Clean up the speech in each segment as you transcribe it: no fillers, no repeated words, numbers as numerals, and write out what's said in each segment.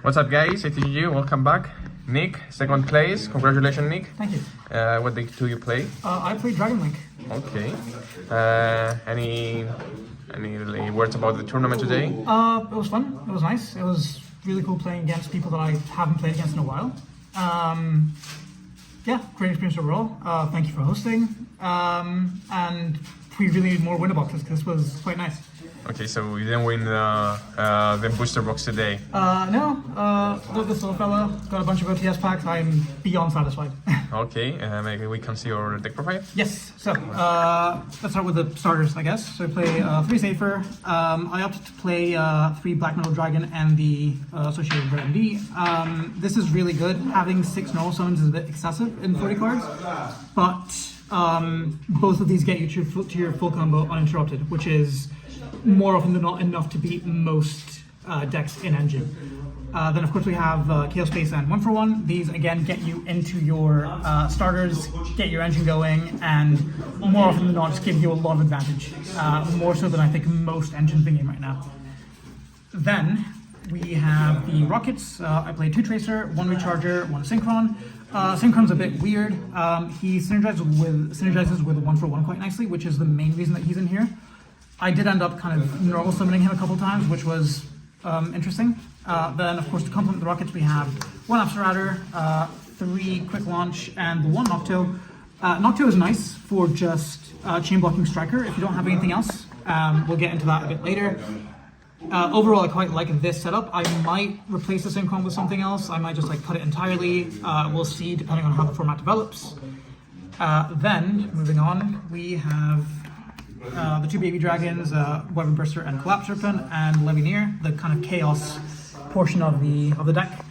What's up, guys? ATCG, welcome back. Nick, second place. Congratulations, Nick. Thank you. What deck do you play? I played Dragon Link. Okay. Any words about the tournament today? It was fun. It was nice. It was really cool playing against people that I haven't played against in a while. Yeah, great experience overall. Thank you for hosting. And we really need more winner boxes because this was quite nice. Okay, so you didn't win the booster box today. No, this little fella got a bunch of OTS packs. I'm beyond satisfied. Okay, maybe we can see your deck profile. Yes, so let's start with the starters, I guess. So I play 3 Safer. I opted to play 3 Black Metal Dragon and the associated Red MD. This is really good. Having 6 normal summons is a bit excessive in 40 cards, but both of these get you to your full combo uninterrupted, which is more often than not enough to beat most decks in Engine. Then of course we have Chaos Space and 1-for-1. These again get you into your starters, get your engine going, and more often than not just give you a lot of advantage. More so than I think most engines in the game right now. Then we have the Rockets. I played 2 Tracer, 1 Recharger, 1 Synchron. Synchron's a bit weird. He synergizes with 1-for-1 quite nicely, which is the main reason that he's in here. I did end up kind of normal summoning him a couple times, which was interesting. Then, of course, to complement the Rockets, we have 1 Alphatrador, 3 Quick Launch, and 1 Nocto. Nocto is nice for just chain blocking Striker if you don't have anything else. We'll get into that a bit later. Overall, I quite like this setup. I might replace the Synchron with something else. I might just cut it entirely. We'll see, depending on how the format develops. Then, moving on, we have the 2 Baby Dragons, Weapon Burster and Collapse Serpent, and Levineer, the kind of chaos portion of the deck.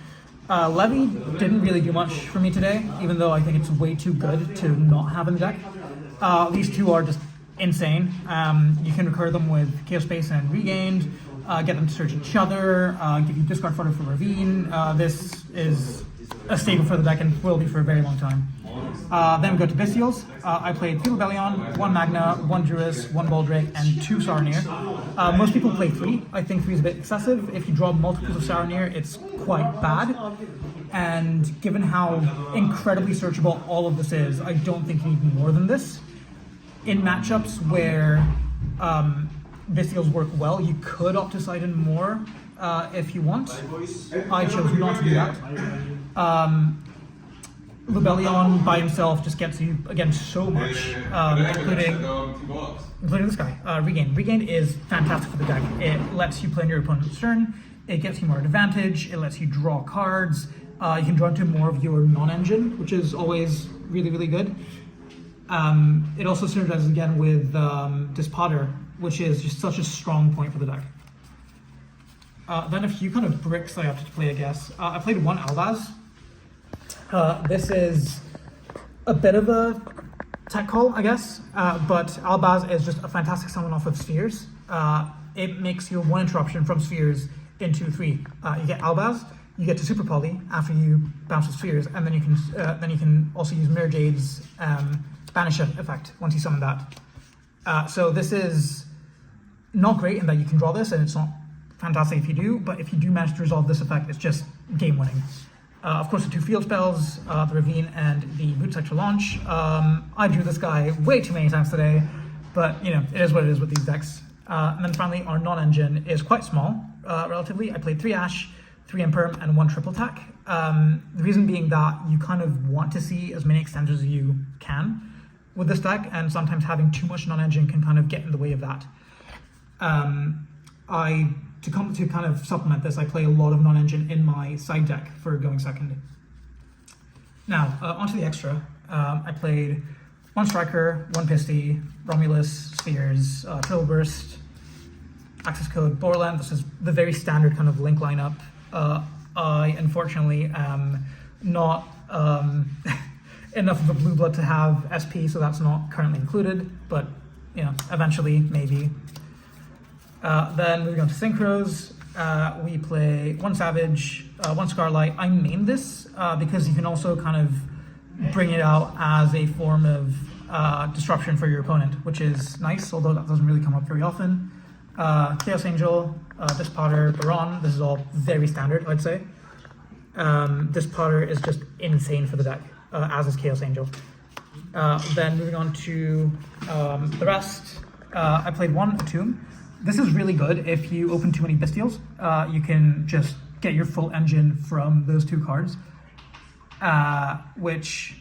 Levy didn't really do much for me today, even though I think it's way too good to not have in the deck. These 2 are just insane. You can recur them with Chaos Space and Regained, get them to search each other, give you discard fodder for Ravine. This is a staple for the deck and will be for a very long time. Then we go to Bestials. I played 3 Rebellion, 1 Magna, 1 Druis, 1 Baldrake, and 2 Saronir. Most people play 3. I think 3 is a bit excessive. If you draw multiples of Saronir, it's quite bad. And given how incredibly searchable all of this is, I don't think you need more than this. In matchups where Bestials work well, you could opt to side in more if you want. I chose not to do that. Rebellion by himself just gets you, again, so much, including this guy, Regain. Regain is fantastic for the deck. It lets you play on your opponent's turn, it gets you more advantage, it lets you draw cards, you can draw into more of your non-engine, which is always really, really good. It also synergizes again with Dispotter, which is just such a strong point for the deck. Then a few kind of bricks I have to play, I guess. I played 1 Albaz. This is a bit of a tech call, I guess, but Albaz is just a fantastic summon off of Spheres. It makes your 1 interruption from Spheres into 3. You get Albaz, you get to Super Poly after you bounce with Spheres, and then you can also use Mirror Jade's Banish effect once you summon that. So this is not great in that you can draw this, and it's not fantastic if you do, but if you do manage to resolve this effect, it's just game winning. Of course, the 2 field spells, the Ravine and the Boot Sector Launch. I drew this guy way too many times today, but it is what it is with these decks. And then finally, our non-engine is quite small, relatively. I played 3 Ash, 3 Imperm, and 1 Triple Attack. The reason being that you kind of want to see as many extenders as you can with this deck, and sometimes having too much non-engine can kind of get in the way of that. To kind of supplement this, I play a lot of non-engine in my side deck for going second. Now, onto the extra. I played 1 Striker, 1 Pisty, Romulus, Spheres, Triple Burst, Access Code, Borland. This is the very standard kind of Link lineup. I, unfortunately, am not enough of a blue blood to have SP, so that's not currently included, but, eventually, maybe. Then moving on to Synchros, we play 1 Savage, 1 Scarlight. I named this because you can also kind of bring it out as a form of disruption for your opponent, which is nice, although that doesn't really come up very often. Chaos Angel, Dispotter, Baron, this is all very standard, I'd say. This Potter is just insane for the deck, as is Chaos Angel. Then moving on to the rest, I played one Tomb. This is really good if you open too many Bestials. You can just get your full engine from those 2 cards, which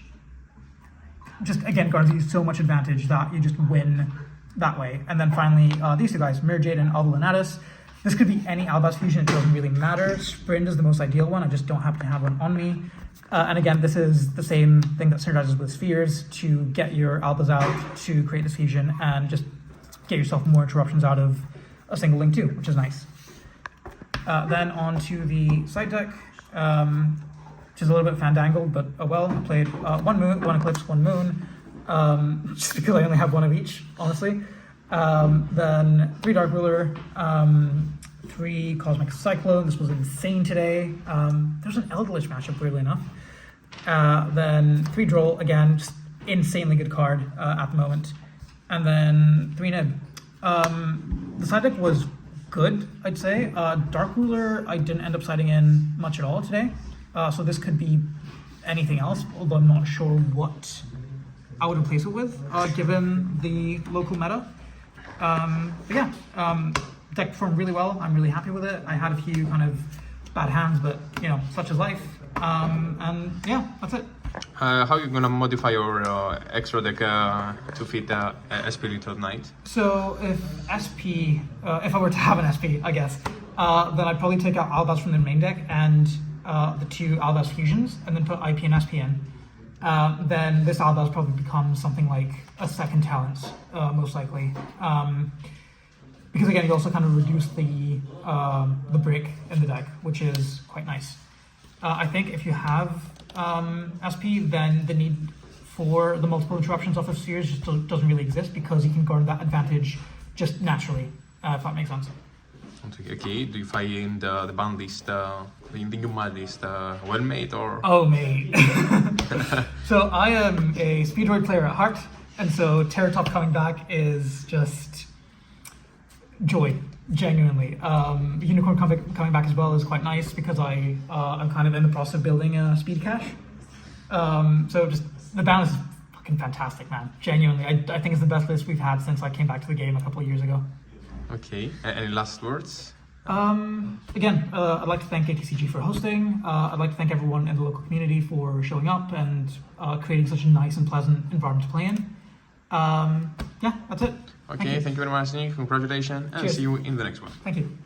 just, again, garners you so much advantage that you just win that way. And then finally, these 2 guys, Mirror Jade and Albalanatus. This could be any Albaz fusion, it doesn't really matter. Sprint is the most ideal one, I just don't happen to have one on me. And again, this is the same thing that synergizes with Spheres to get your Albaz out to create this fusion and just get yourself more interruptions out of a single link too, which is nice. Then on to the side deck, which is a little bit fandangled, but oh well. I played 1 Moon, 1 Eclipse, 1 Moon, just because I only have 1 of each, honestly. Then 3 Dark Ruler, 3 Cosmic Cyclone. This was insane today. There's an Eldritch matchup, weirdly enough. Then 3 Droll, again, just insanely good card at the moment. And then 3 Nib. The side deck was good, I'd say. Dark Ruler, I didn't end up siding in much at all today. So this could be anything else, although I'm not sure what I would replace it with, given the local meta. But yeah, deck performed really well. I'm really happy with it. I had a few kind of bad hands, but you know, such is life. And yeah, that's it. How are you gonna modify your extra deck to fit SP Little Knight? So if SP, if I were to have an SP, I guess, then I'd probably take out Albaz from the main deck and the 2 Albaz fusions, and then put IP and SP in. Then this Albaz probably becomes something like a 2nd talent, most likely. Because again, you also kind of reduce the break in the deck, which is quite nice. I think if you have SP, then the need for the multiple interruptions off of Spheres just doesn't really exist, because you can garner that advantage just naturally, if that makes sense. Okay, do you find the ban list, the new ban list, well made or? Oh, mate. So I am a Speedroid player at heart, and so Terratop coming back is just joy, genuinely. Unicorn coming back as well is quite nice, because I'm kind of in the process of building a speed cache. So just the balance is fucking fantastic, man. Genuinely, I think it's the best list we've had since I came back to the game a couple of years ago. Okay, any last words? Again, I'd like to thank ATCG for hosting. I'd like to thank everyone in the local community for showing up and creating such a nice and pleasant environment to play in. Yeah, that's it. Okay, thank you very much, Nick. Congratulations, and Cheers. see you in the next one. Thank you.